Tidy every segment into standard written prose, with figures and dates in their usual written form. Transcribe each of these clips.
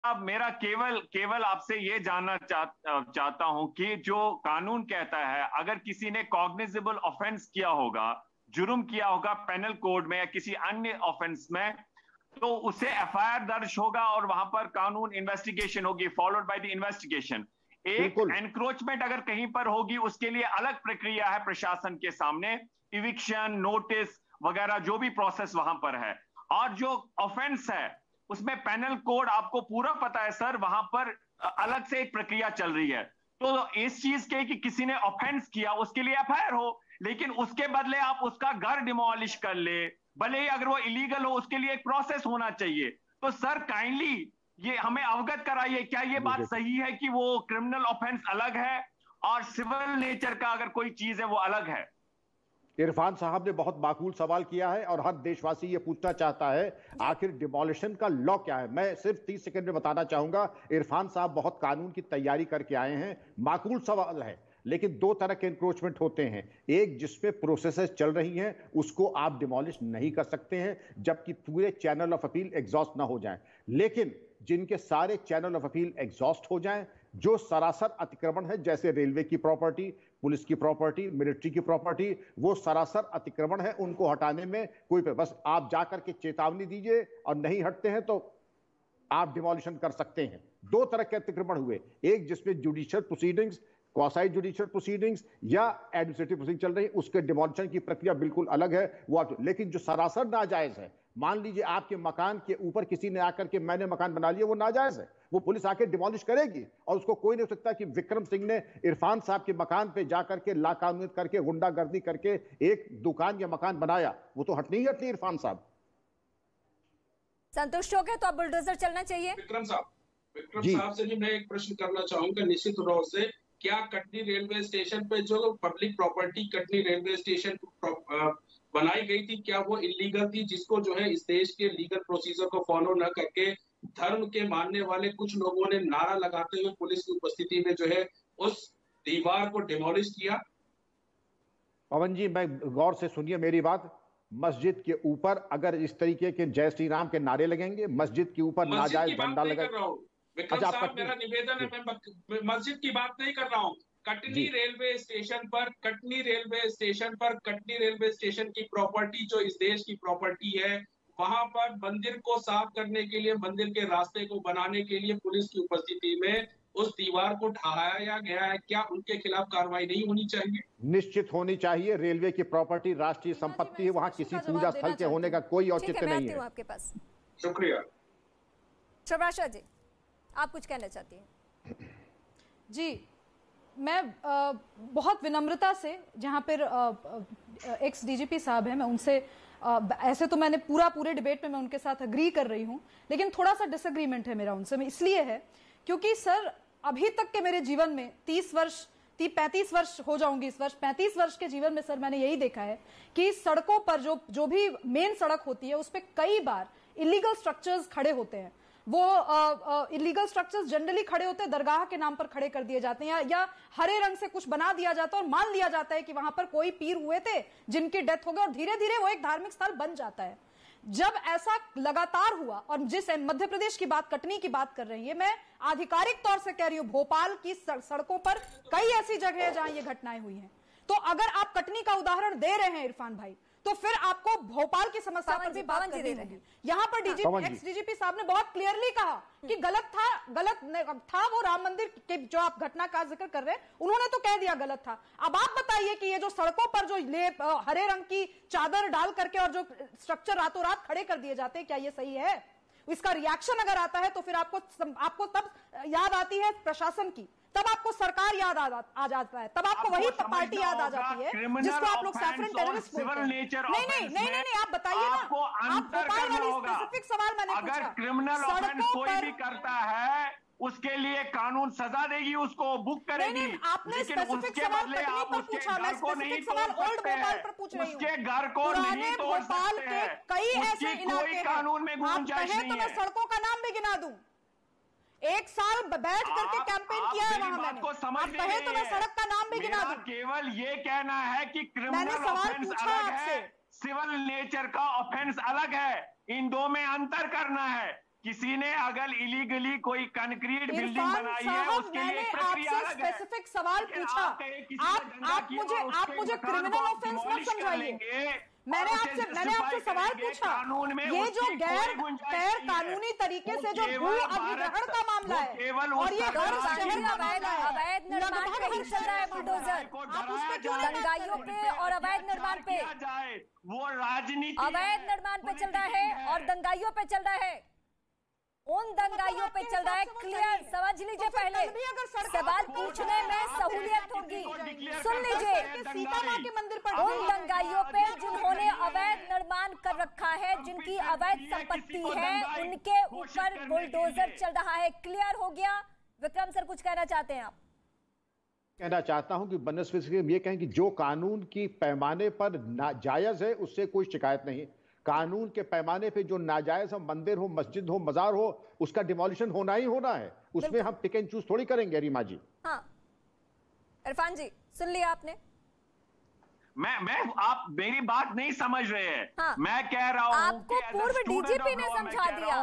अब मेरा केवल केवल आपसे ये जानना चाहता हूं कि जो कानून कहता है, अगर किसी ने कॉग्निजेबल ऑफेंस किया होगा, जुर्म किया होगा पेनल कोड में या किसी अन्य ऑफेंस में, तो उसे एफआईआर दर्ज होगा और वहां पर कानून इन्वेस्टिगेशन होगी, फॉलोड बाय द इन्वेस्टिगेशन। एक बिल्कुल। एनक्रोचमेंट अगर कहीं पर होगी, उसके लिए अलग प्रक्रिया है प्रशासन के सामने, इविक्शन नोटिस वगैरह जो भी प्रोसेस वहां पर है। और जो ऑफेंस है उसमें पैनल कोड आपको पूरा पता है सर, वहां पर अलग से एक प्रक्रिया चल रही है। तो इस चीज के कि किसी ने ऑफेंस किया उसके लिए एफआईआर हो, लेकिन उसके बदले आप उसका घर डिमोलिश कर ले, भले ही अगर वो इलीगल हो, उसके लिए एक प्रोसेस होना चाहिए। तो सर काइंडली ये हमें अवगत कराइए, क्या ये बात मुझे सही है कि वो क्रिमिनल ऑफेंस अलग है और सिविल नेचर का अगर कोई चीज है वो अलग है? इरफान साहब ने बहुत माकूल सवाल किया है और हर देशवासी ये पूछना चाहता है आखिर डिमोलिशन का लॉ क्या है। मैं सिर्फ 30 सेकंड में बताना चाहूंगा। इरफान साहब बहुत कानून की तैयारी करके आए हैं, माकूल सवाल है। लेकिन दो तरह के इंक्रोचमेंट होते हैं, एक जिसपे प्रोसेसेस चल रही हैं उसको आप डिमोलिश नहीं कर सकते हैं जबकि पूरे चैनल ऑफ अपील एग्जॉस्ट ना हो जाएं। लेकिन जिनके सारे चैनल ऑफ अपील एग्जॉस्ट हो जाएं, जो सरासर अतिक्रमण है, जैसे रेलवे की प्रॉपर्टी, पुलिस की प्रॉपर्टी, मिलिट्री की प्रॉपर्टी, वो सरासर अतिक्रमण है, उनको हटाने में कोई बस आप जाकर के चेतावनी दीजिए और नहीं हटते हैं तो आप डिमोलिशन कर सकते हैं। दो तरह के अतिक्रमण हुए, एक जिसमें judicial proceedings, quasi judicial proceedings या एडमिनिस्ट्रेटिव प्रोसीडिंग चल रही है, उसके डिमोलिशन की प्रक्रिया बिल्कुल अलग है वो आप। लेकिन जो सरासर नाजायज है, मान लीजिए आपके मकान के ऊपर किसी ने आकर के मैंने मकान बना लिया, वो नाजायज है, वो पुलिस आके डिमोलिश करेगी और उसको कोई नहीं हो सकता कि विक्रम सिंह ने इरफान साहब के मकान पे जाकर के लाकानूनियत करके गुंडागर्दी करके एक दुकान या मकान बनाया, वो तो हटनी ही हटनी इरफान साहब। संतुष्ट हो गए तो अब बुलडोजर चलना चाहिए। विक्रम साहब से भी मैं एक प्रश्न करना चाहूंगा निश्चित रूप से, क्या कटनी रेलवे स्टेशन पे जो public property Katni railway station बनाई गई थी, क्या वो इलीगल थी, जिसको जो है इस देश के लीगल प्रोसीजर को फॉलो न करके धर्म के मानने वाले कुछ लोगों ने नारा लगाते हुए पुलिस की उपस्थिति में जो है उस दीवार को डिमोलिश किया? पवन जी, मैं गौर से सुनिए मेरी बात। मस्जिद के ऊपर अगर इस तरीके के जय श्री राम के नारे लगेंगे, मस्जिद के ऊपर नाजायज झंडा लगा, विक्रम साहब मेरा निवेदन है, मैं मस्जिद की बात नहीं कर रहा हूँ। कटनी रेलवे स्टेशन पर कटनी रेलवे स्टेशन की प्रॉपर्टी जो इस देश की प्रॉपर्टी है, वहां पर मंदिर को साफ करने के लिए, मंदिर के रास्ते को बनाने के लिए पुलिस की उपस्थिति में उस दीवार को ढहाया गया है, क्या उनके खिलाफ कार्रवाई नहीं होनी चाहिए? निश्चित होनी चाहिए। रेलवे की प्रॉपर्टी राष्ट्रीय संपत्ति है, वहां किसी पूजा स्थल के होने का कोई औचित्य नहीं है। आपके पास शुक्रिया। शोभाषा जी, आप कुछ कहना चाहती हैं? जी, मैं बहुत विनम्रता से, जहाँ पर एक्स डीजीपी साहब हैं, मैं उनसे ऐसे तो मैंने पूरे डिबेट में मैं उनके साथ अग्री कर रही हूँ, लेकिन थोड़ा सा डिसएग्रीमेंट है मेरा उनसे। मैं इसलिए है क्योंकि सर अभी तक के मेरे जीवन में 35 वर्ष हो जाऊंगी इस वर्ष, 35 वर्ष के जीवन में सर मैंने यही देखा है कि सड़कों पर जो भी मेन सड़क होती है उस पर कई बार इलीगल स्ट्रक्चर्स खड़े होते हैं। वो इलीगल स्ट्रक्चर्स जनरली खड़े होते हैं, दरगाह के नाम पर खड़े कर दिए जाते हैं, या हरे रंग से कुछ बना दिया जाता है और मान लिया जाता है कि वहां पर कोई पीर हुए थे जिनकी डेथ हो गई, और धीरे धीरे वो एक धार्मिक स्थल बन जाता है। जब ऐसा लगातार हुआ, और जिस मध्य प्रदेश की बात, कटनी की बात कर रही है, मैं आधिकारिक तौर से कह रही हूं, भोपाल की सड़कों पर कई ऐसी जगह है जहां ये घटनाएं हुई हैं। तो अगर आप कटनी का उदाहरण दे रहे हैं इरफान भाई, तो फिर आपको भोपाल की समस्या पर भी बात करनी होगी। यहाँ पर एक्स डीजीपी साहब ने बहुत क्लियरली कहा कि गलत था वो राम मंदिर के जो आप घटना का जिक्र कर रहे हैं, उन्होंने तो कह दिया गलत था। अब आप बताइए कि ये जो सड़कों पर जो हरे रंग की चादर डाल करके और जो स्ट्रक्चर रातों रात खड़े कर दिए जाते हैं, क्या ये सही है? इसका रिएक्शन अगर आता है तो फिर आपको तब याद आती है प्रशासन की, तब आपको सरकार याद आ जाता है, तब आपको वही पार्टी याद आ जाती है जिसको आप लोग सैफरन टेररिस्ट बोलते हैं। नहीं, आप बताइए ना, आप भोपाल वाली स्पेसिफिक सवाल मैंने पूछा। अगर क्रिमिनल ऑफेंस कोई भी करता है उसके लिए कानून सजा देगी, उसको बुक करेगी। आपने स्पेसिफिक सवाल कटनी पर पूछा, मैं स्पेसिफिक सवाल ओल्ड भोपाल पर पूछ रही हूँ। उसके घर को नहीं तोड़ सकते हैं, कई ऐसे इलाके हैं, कानून में गुंजाइश नहीं है। तो मैं सड़कों का नाम भी गिना दूं, 1 साल बैठ करके कैंपेन किया है वहां मैंने। आप कहे तो मैं सड़क का नाम भी गिना दूं। केवल ये कहना है कि मैंने क्रिमिनल सवाल ऑफेंस पूछा अलग आपसे, है, सिविल नेचर का ऑफेंस अलग है, इन दो में अंतर करना है। किसी ने अगर इलीगली कोई कंक्रीट बिल्डिंग बनाई है उसके लिए प्रक्रिया अलग है। स्पेसिफिक सवाल पूछा, आप मुझे क्रिमिनल ऑफेंस मत समझाइए। मैंने आपसे सवाल पूछा, ये जो गैर कानूनी तरीके से जो भू अधिग्रहण का मामला है और ये अवैध निर्माण पे ही चल रहा है बुलडोजर, आप उस पे क्यों दंगाइयों पे और अवैध निर्माण पे, वो राजनीति अवैध निर्माण पे चल रहा है और दंगाइयों पे चल रहा है, उन दंगाइयों पे चल रहा है। क्लियर समझ लीजिए, पहले सवाल पूछने में सहूलियत होगी। सुन लीजिए, सीता माँ के मंदिर पर उन दंगाइयों पे जिन्होंने अवैध निर्माण कर रखा है, जिनकी अवैध संपत्ति है, उनके ऊपर बुलडोजर चल रहा है। क्लियर हो गया? विक्रम सर कुछ कहना चाहते हैं आप? कहना चाहता हूं कि बनस्पति ये कहें कि जो कानून की पैमाने पर नाजायज है उससे कोई शिकायत नहीं। कानून के पैमाने पे जो नाजायज हो, मंदिर हो, मस्जिद हो, मजार हो, उसका डिमोलिशन होना ही होना है। उसमें हम पिक एंड चूज थोड़ी करेंगे। रीमा जी, हाँ इरफान जी सुन लिया आपने? आप मेरी बात नहीं समझ रहे हैं। हाँ, मैं कह रहा हूं आपको पूर्व डीजीपी ने समझा दिया,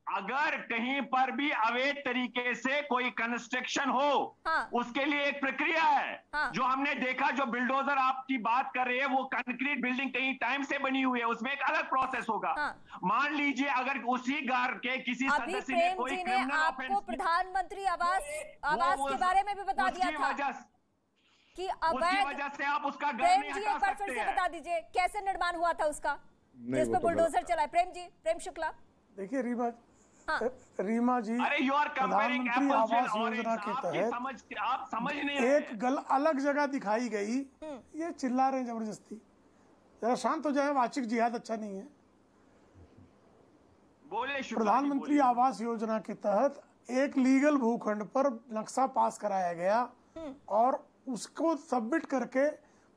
अगर कहीं पर भी अवैध तरीके से कोई कंस्ट्रक्शन हो, हाँ, उसके लिए एक प्रक्रिया है। हाँ, जो हमने देखा, जो बिल्डोजर आपकी बात कर रहे हैं, वो कंक्रीट बिल्डिंग कहीं टाइम से बनी हुई है, उसमें एक अलग प्रोसेस होगा। हाँ, मान लीजिए अगर उसी घर के किसी सदस्य ने कोई क्रिमिनल आपको प्रधानमंत्री आवास के बारे में भी बता दिया था कि अवैध वजह से आप उसका घर प्रेम नहीं जी हटा एक बार सकते फिर से हैं। बता दीजिए कैसे निर्माण हुआ था उसका जिसपे बुलडोजर चला है। प्रेम जी, प्रेम शुक्ला। देखिए रीमा, हाँ, रीमा जी, अरे यू आर कंपेयरिंग प्रधानमंत्री आवास योजना के तहत आप समझ नहीं एक अलग जगह दिखाई गई। ये चिल्ला रहे हैं जबरदस्ती, जरा शांत हो जाए। वाचिक जिहाद अच्छा नहीं है। बोले प्रधानमंत्री आवास योजना के तहत एक लीगल भूखंड पर नक्शा पास कराया गया और उसको सबमिट करके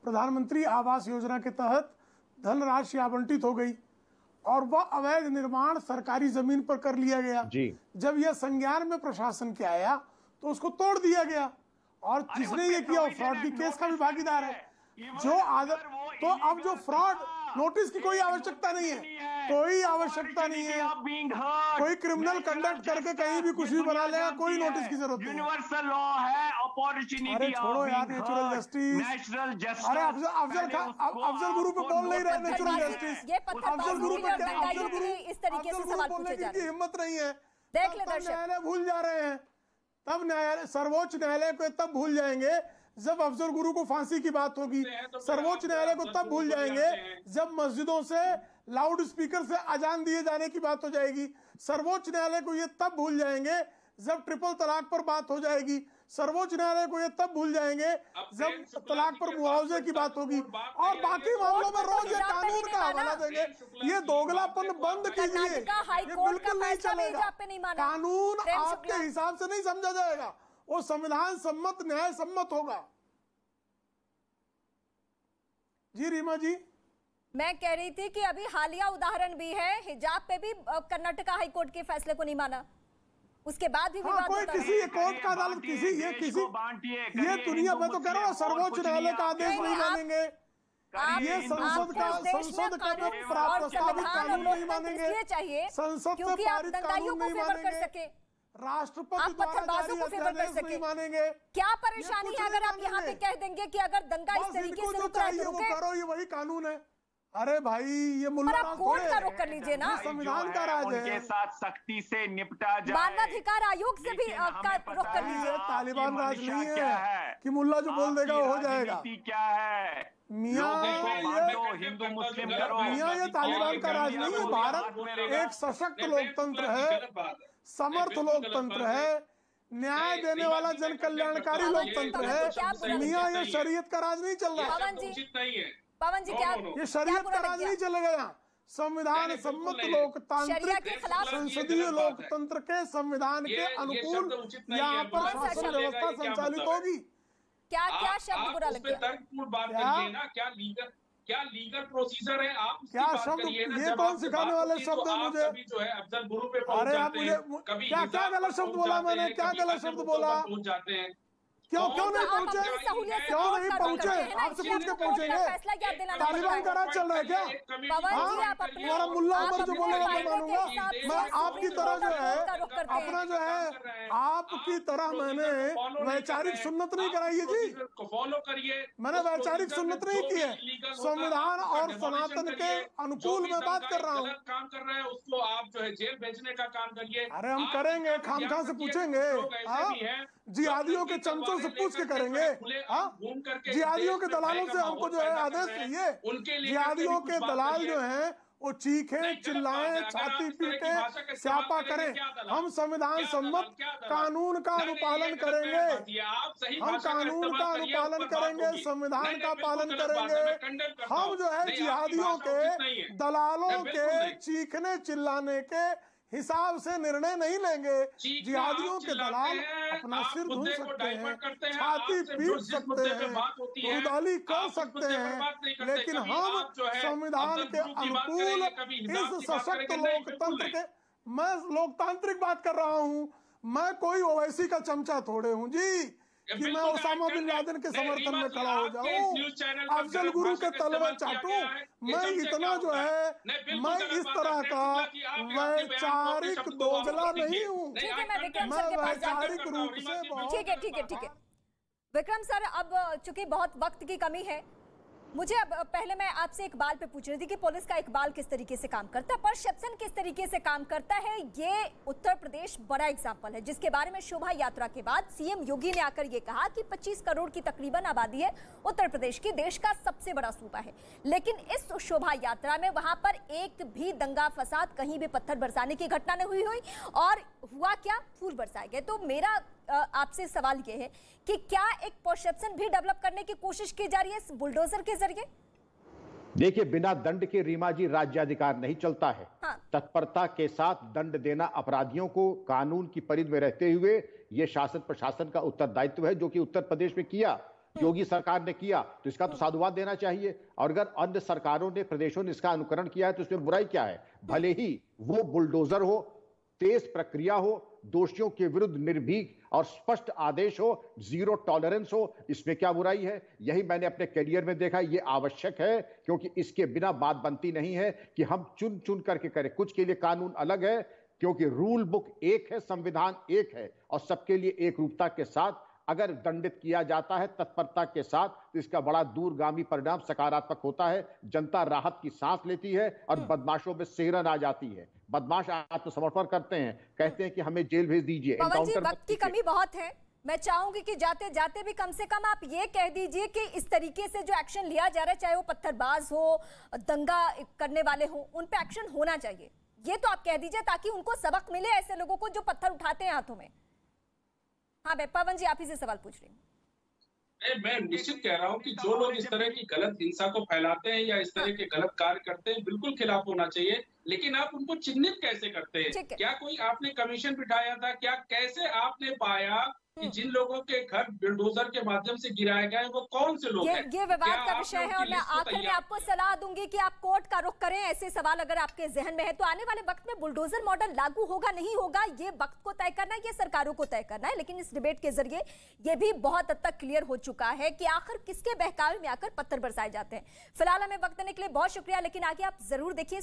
प्रधानमंत्री आवास योजना के तहत धनराशि आवंटित हो गई और वह अवैध निर्माण सरकारी जमीन पर कर लिया गया जी। जब यह संज्ञान में प्रशासन के आया तो उसको तोड़ दिया गया और जिसने ये किया वो फ्रॉड की केस का भी भागीदार है। तो अब जो फ्रॉड, नोटिस की कोई आवश्यकता नहीं है, कोई आवश्यकता नहीं है। कोई क्रिमिनल कंडक्ट करके कहीं भी कुछ भी बना लेगा, कोई नोटिस की जरूरत नहीं। यूनिवर्सल लॉ है, अपॉर्चुनिटी। अरे छोड़ो यार नेचुरल जस्टिस, नेचुरल जस्टिस। अरे अफजल गुरु पे बोल नहीं रहे नेचुरल जस्टिस। अफजल गुरु पे इस तरीके से सवाल पूछे जा रहे हैं, हिम्मत नहीं है। देख ले दर्शक, न्यायालय भूल जा रहे हैं, तब न्यायालय, सर्वोच्च न्यायालय को तब भूल जाएंगे जब अफजल गुरु को फांसी की बात होगी। सर्वोच्च न्यायालय को तब भूल जाएंगे जब मस्जिदों से लाउड स्पीकर से अजान दिए जाने की बात हो जाएगी। सर्वोच्च न्यायालय को ये तब भूल जाएंगे जब ट्रिपल तलाक पर बात हो जाएगी। सर्वोच्च न्यायालय को ये तब भूल जाएंगे जब तलाक पर मुआवजे की बात होगी। और बाकी मामलों में रोज ये कानून का हवाला देंगे। ये दोगलापन बंद कीजिए, ये बिल्कुल नहीं चलेगा। कानून आपके हिसाब से नहीं समझा जाएगा, वो संविधान सम्मत, न्याय सम्मत होगा। जी रीमा जी, मैं कह रही थी कि अभी हालिया उदाहरण भी है, हिजाब पे भी कर्नाटक हाई कोर्ट के फैसले को नहीं माना, उसके बाद भी विवाद कोई किसी कोर्ट का अदालत किसी ये दुनिया में तो कह रहा हूँ सर्वोच्च न्यायालय का आदेश नहीं मानेंगे, ये संसद का प्रस्तावित कानून नहीं मानेंगे, संसद से पारित कानून नहीं मानेंगे, राष्ट्रपति द्वारा जारी अध्यादेश नहीं मानेंगे। क्या परेशानी है अगर आप यहाँ पे कह देंगे कि अगर दंगा इस तरीके से रुक रहा है तो रुके? करो, ये वही कानून है। अरे भाई ये मुल्ला कोर्ट का रुख कर लीजिए ना, संविधान का राज है, उनके साथ सख्ती से निपटा जाए। मानवाधिकार आयोग से भी का रुख कर लीजिए। तालिबान राज नहीं है कि मुल्ला जो बोल देगा वो हो जाएगा। क्या है मियाँ, हिंदू मुस्लिम करो, मियाँ ये तालिबान का राज नहीं है। भारत एक सशक्त लोकतंत्र है, समर्थ लोकतंत्र है, न्याय देने वाला जन कल्याणकारी लोकतंत्र है। मियाँ ये शरीयत का राज नहीं चल रहा है। पवन जी क्या ये शरीयत का राज नहीं चलेगा यहाँ। संविधान सम्मत लोकतांत्रिक संसदीय लोकतंत्र के संविधान के अनुकूल यहाँ पर शासन व्यवस्था संचालित होगी। क्या क्या शब्द बुरा लगता है? तर्कपूर्ण बात करिए ना, क्या लीगल प्रोसीजर है, आप क्या शब्द, ये कौन सिखाने वाले शब्द है मुझे? जो है अफजल गुरु पे अरे आप मुझे क्या गलत शब्द बोला मैंने? क्या गलत शब्द बोला? पहुंच जाते हैं क्यों नहीं पहुंचे? क्यों नहीं पहुंचे? आपसे पूछ के पहुंचेंगे? तालिबान का राज चल रहा है क्या? तुम्हारा मुल्ला उमर जो बोलेगा मैं मानूंगा? मैं आपकी तरह जो है अपना जो है आपकी तरह मैंने वैचारिक सुन्नत नहीं कराई है जी, फॉलो करिए। मैंने वैचारिक सुन्नत नहीं की है, संविधान और सनातन के अनुकूल में बात कर रहा हूँ। काम कर रहे हैं उसको आप जो है जेल भेजने का काम करिए। अरे हम करेंगे, खामखा से पूछेंगे, जिहादियों के चमचों से पूछ के करेंगे, जिहादियों के दलालों से हमको जो है आदेश चाहिए। जिहादियों के दलाल जो हैं वो चीखे, चिल्लाएं, छाती पीटे, स्यापा करें। हम संविधान सम्मत कानून का अनुपालन करेंगे, हम कानून का अनुपालन करेंगे, संविधान का पालन करेंगे। हम जो है जिहादियों के दलालों के चीखने चिल्लाने के हिसाब से निर्णय नहीं लेंगे। जिहादियों के दलाल अपना सिर धुन सकते हैं, छाती पीट सकते हैं, रुदाली कर सकते हैं, लेकिन हम संविधान के अनुकूल इस सशक्त लोकतंत्र के, मैं लोकतांत्रिक बात कर रहा हूं, मैं कोई ओवैसी का चमचा थोड़े हूं जी कि मैं ओसामा बिन लादेन के समर्थन में खड़ा हो जाऊं, अफजल गुरु के तलवे चाटूं। मैं इतना जो है, मैं इस तरह का वैचारिक दोगला नहीं हूँ, मैं वैचारिक रूप से। ठीक है विक्रम सर, अब चूंकि बहुत वक्त की कमी है, मुझे अब पहले मैं आपसे इकबाल पे पूछ रही थी कि पुलिस का इकबाल किस तरीके से काम करता है, परसेप्शन किस तरीके से काम करता है। ये उत्तर प्रदेश बड़ा एग्जाम्पल है जिसके बारे में शोभा यात्रा के बाद सीएम योगी ने आकर ये कहा कि 25 करोड़ की तकरीबन आबादी है उत्तर प्रदेश की, देश का सबसे बड़ा सूबा है। लेकिन इस शोभा यात्रा में वहां पर एक भी दंगा फसाद, कहीं भी पत्थर बरसाने की घटना नहीं हुई और हुआ क्या, फूल बरसाए गए। तो मेरा आपसे सवाल ये है कि क्या एक परसेप्शन भी डेवलप करने की कोशिश की जा रही है इस बुलडोजर के जरिए? देखिए, बिना दंड के रीमा जी राज्याधिकार नहीं चलता है। हाँ। तत्परता के साथ दंड देना अपराधियों को कानून की परिधि में रहते हुए यह शासन प्रशासन का उत्तरदायित्व है, जो कि उत्तर प्रदेश में किया, योगी सरकार ने किया, तो इसका तो साधुवाद देना चाहिए। और अगर अन्य सरकारों ने, प्रदेशों ने इसका अनुकरण किया है तो इसमें बुराई क्या है? भले ही वो बुलडोजर हो, तेज प्रक्रिया हो, दोषियों के विरुद्ध निर्भीक और स्पष्ट आदेश हो, जीरो टॉलरेंस हो, इसमें क्या बुराई है? यही मैंने अपने करियर में देखा, ये आवश्यक है, क्योंकि इसके बिना बात बनती नहीं है कि हम चुन चुन करके करें। कुछ के लिए कानून अलग है, क्योंकि रूल बुक एक है, संविधान एक है, और सबके लिए एक रूपता के साथ अगर दंडित किया जाता है तत्परता के साथ, तो इसका बड़ा दूरगामी परिणाम सकारात्मक होता है। जनता राहत की सांस लेती है और बदमाशों में सिहरन आ जाती है। बदमाश आत्मसमर्पण करते हैं, कहते हैं कि हमें जेल भेज दीजिए। पवन जी, वक्त की कमी बहुत है, मैं चाहूंगी कि जाते जाते भी कम से कम आप ये कह दीजिए कि इस तरीके से जो एक्शन लिया जा रहा है, चाहे वो पत्थरबाज हो, दंगा करने वाले हो, उन पे एक्शन होना चाहिए, ये तो आप कह दीजिए ताकि उनको सबक मिले ऐसे लोगों को जो पत्थर उठाते हैं हाथों में। हाँ पवन जी, आप ही से सवाल पूछ रही हूँ। मैं निश्चित कह रहा हूँ कि जो लोग इस तरह की गलत हिंसा को फैलाते हैं या इस तरह के गलत कार्य करते हैं, बिल्कुल खिलाफ होना चाहिए। लेकिन आप उनको चिन्हित कैसे करते हैं? क्या कोई आपने कमीशन बिठाया था? क्या कैसे आपने पाया कि जिन लोगों के घर बुलडोजर के माध्यम से गिराए गए वो कौन से लोग हैं? ये विवाद का विषय है और मैं आखिर में आपको सलाह दूंगी कि आप कोर्ट का रुख करें। ऐसे सवाल अगर आपके जहन में है तो आने वाले वक्त में बुलडोजर मॉडल लागू होगा नहीं होगा, ये वक्त को तय करना है, ये सरकारों को तय करना है। लेकिन इस डिबेट के जरिए ये भी बहुत हद तक क्लियर हो चुका है कि आखिर किसके बहकावे में आकर पत्थर बरसाए जाते हैं। फिलहाल हमें वक्त देने के लिए बहुत शुक्रिया, लेकिन आगे आप जरूर देखिए